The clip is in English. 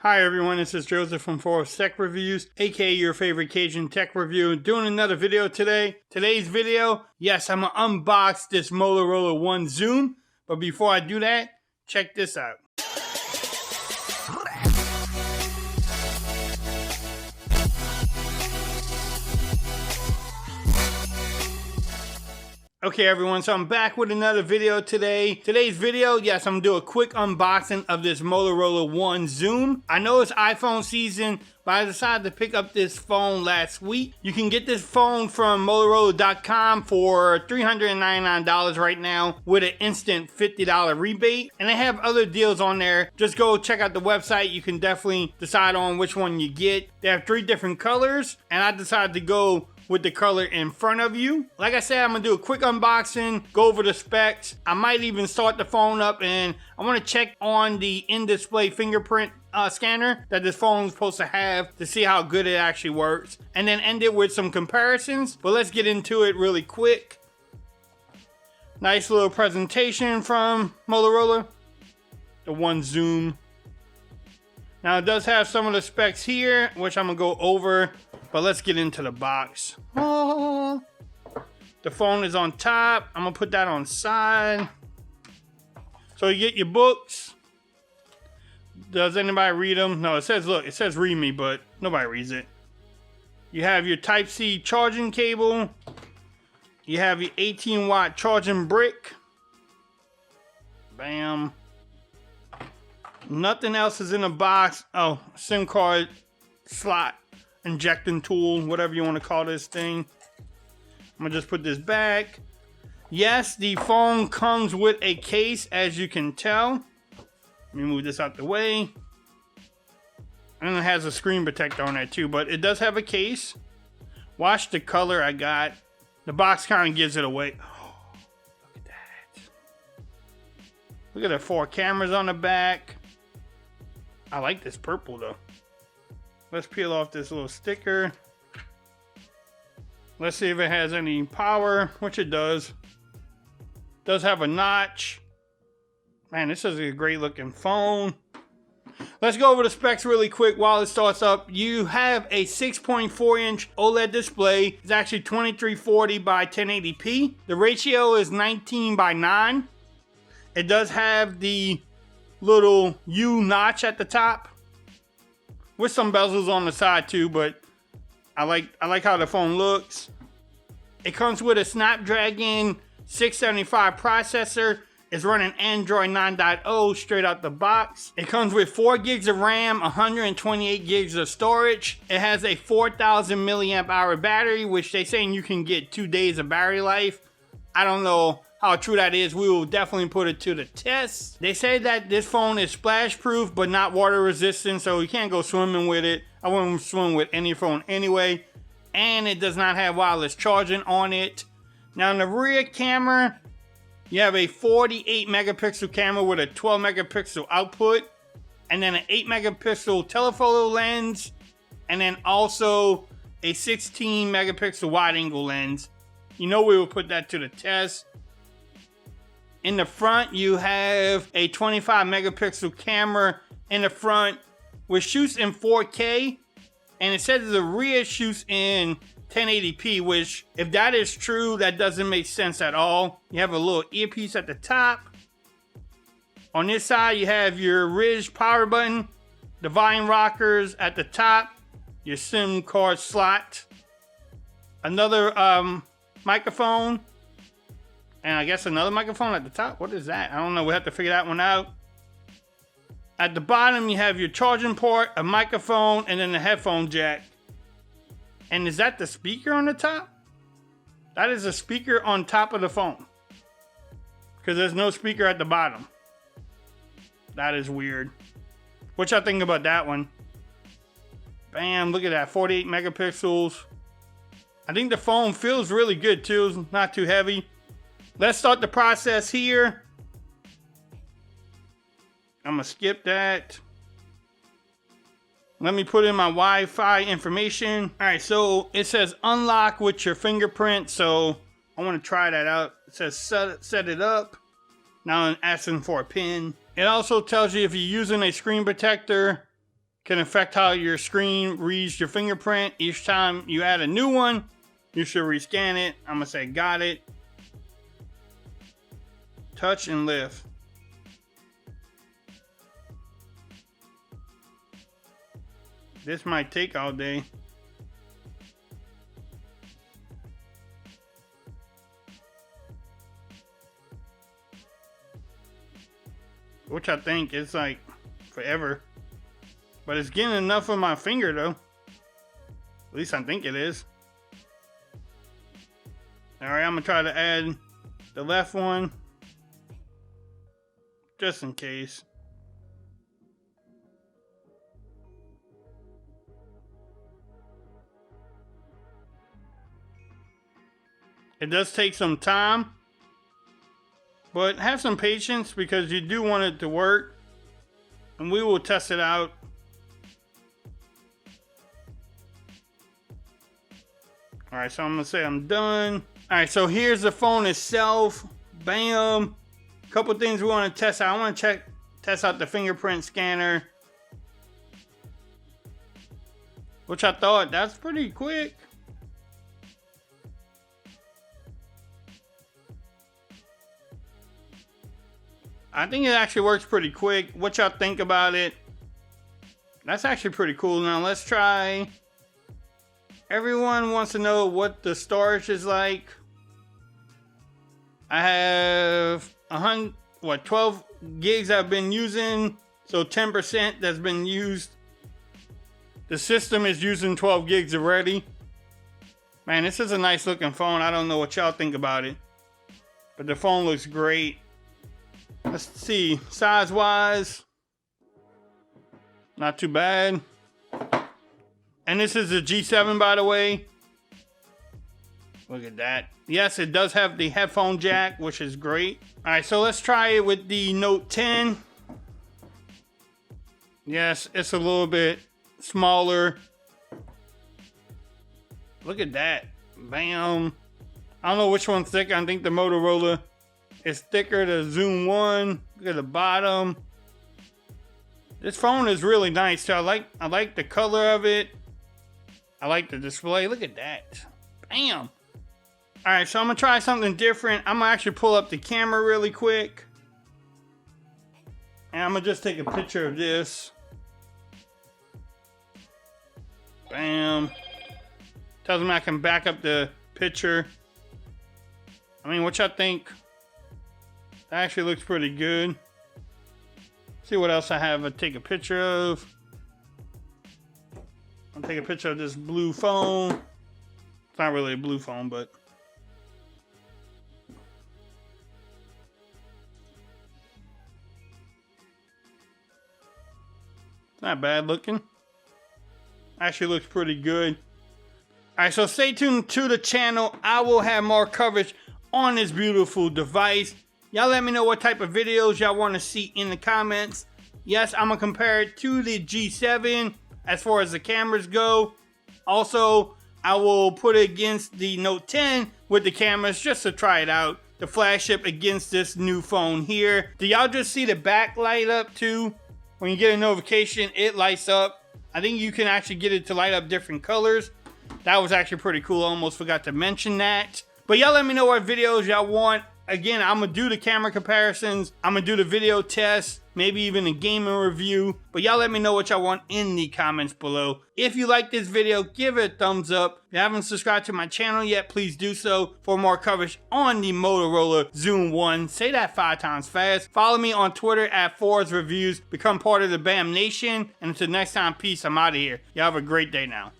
Hi everyone, this is Joseph from Forrest Tech Reviews, aka your favorite Cajun tech review, doing another video today. Today's video, yes, I'm gonna unbox this Motorola One Zoom, but before I do that, check this out. Okay everyone, so I'm back with another video today. Today's video, yes, I'm gonna do a quick unboxing of this Motorola One Zoom. I know it's iPhone season, but I decided to pick up this phone last week. You can get this phone from Motorola.com for $399 right now with an instant $50 rebate. And they have other deals on there. Just go check out the website. You can definitely decide on which one you get. They have 3 different colors, and I decided to go with the color in front of you. Like I said, I'm gonna do a quick unboxing, go over the specs. I might even start the phone up, and I wanna check on the in-display fingerprint scanner that this phone is supposed to have to see how good it actually works, and then end it with some comparisons. But let's get into it really quick. Nice little presentation from Motorola, the One Zoom. Now it does have some of the specs here, which I'm gonna go over, but let's get into the box. Oh, the phone is on top. I'm gonna put that on side. So you get your books. Does anybody read them? No, it says, look, it says read me, but nobody reads it. You have your Type-C charging cable. You have your 18-watt charging brick. Bam. Nothing else is in the box. Oh, SIM card slot, injecting tool, whatever you want to call this thing. I'm gonna just put this back. Yes, the phone comes with a case, as you can tell. Let me move this out the way. And it has a screen protector on there too, but it does have a case. Watch the color I got. The box kind of gives it away. Oh, look at that. Look at the 4 cameras on the back. I like this purple though. Let's peel off this little sticker. Let's see if it has any power, which it does. Does have a notch. Man, this is a great looking phone. Let's go over the specs really quick while it starts up. You have a 6.4-inch OLED display. It's actually 2340 by 1080p. The ratio is 19:9. It does have the little U notch at the top with some bezels on the side too, but I like how the phone looks. It comes with a Snapdragon 675 processor. It's running Android 9.0 straight out the box. It comes with 4 gigs of RAM, 128 gigs of storage. It has a 4,000 milliamp hour battery, which they saying you can get 2 days of battery life. I don't know how true that is. We will definitely put it to the test. They say that this phone is splash proof but not water resistant, so you can't go swimming with it. I wouldn't swim with any phone anyway. And it does not have wireless charging on it. Now in the rear camera, you have a 48 megapixel camera with a 12 megapixel output, and then an 8 megapixel telephoto lens, and then also a 16 megapixel wide angle lens. You know we will put that to the test. In the front, you have a 25 megapixel camera in the front, which shoots in 4K, and it says the rear shoots in 1080p, which, if that is true, that doesn't make sense at all. You have a little earpiece at the top. On this side, you have your Ridge power button, the volume rockers at the top, your SIM card slot, another microphone, and I guess another microphone at the top. What is that? I don't know. We'll have to figure that one out. At the bottom, you have your charging port, a microphone, and then the headphone jack. And is that the speaker on the top? That is a speaker on top of the phone, because there's no speaker at the bottom. That is weird. What y'all think about that one? Bam, look at that, 48 megapixels. I think the phone feels really good too. It's not too heavy. Let's start the process here. I'm gonna skip that. Let me put in my Wi-Fi information. All right, so it says unlock with your fingerprint. So I want to try that out. It says set it up. Now I'm asking for a pin. It also tells you if you're using a screen protector, can affect how your screen reads your fingerprint. Each time you add a new one, you should rescan it. I'm gonna say got it. Touch and lift. This might take all day. Which I think is like forever. But it's getting enough of my finger though. At least I think it is. Alright, I'm gonna try to add the left one. Just in case. It does take some time, but have some patience because you do want it to work, and we will test it out. Alright, so I'm gonna say I'm done. Alright, so here's the phone itself. Bam. Couple things we want to test out. I want to test out the fingerprint scanner, which I thought that's pretty quick. I think it actually works pretty quick. What y'all think about it? That's actually pretty cool. Now let's try. Everyone wants to know what the storage is like. I have 12 gigs I've been using. So 10% that's been used. The system is using 12 gigs already. Man, this is a nice looking phone. I don't know what y'all think about it, but the phone looks great. Let's see, size wise, not too bad. And this is a G7, by the way. Look at that. Yes, it does have the headphone jack, which is great. All right, so let's try it with the Note 10. Yes, it's a little bit smaller. Look at that. Bam. I don't know which one's thicker. I think the Motorola is thicker. The Zoom 1. Look at the bottom. This phone is really nice too. I like the color of it. I like the display. Look at that. Bam. Alright, so I'm gonna try something different. I'm gonna actually pull up the camera really quick. And I'm gonna just take a picture of this. Bam. Tells me I can back up the picture. I mean, what y'all think? That actually looks pretty good. See what else I have to take a picture of. I'll take a picture of this blue phone. It's not really a blue phone, but it's not bad looking. Actually looks pretty good. Alright, so stay tuned to the channel. I will have more coverage on this beautiful device. Y'all let me know what type of videos y'all want to see in the comments. Yes, I'm going to compare it to the G7 as far as the cameras go. Also, I will put it against the Note 10 with the cameras just to try it out. The flagship against this new phone here. Do y'all just see the back light up too? When you get a notification, it lights up. I think you can actually get it to light up different colors. That was actually pretty cool. I almost forgot to mention that. But y'all let me know what videos y'all want. Again, I'm going to do the camera comparisons. I'm going to do the video tests. Maybe even a gaming review. But y'all let me know what y'all want in the comments below. If you like this video, give it a thumbs up. If you haven't subscribed to my channel yet, please do so for more coverage on the Motorola Zoom 1. Say that 5 times fast. Follow me on Twitter at Forrest Reviews. Become part of the BAM Nation. And until next time, peace. I'm out of here. Y'all have a great day now.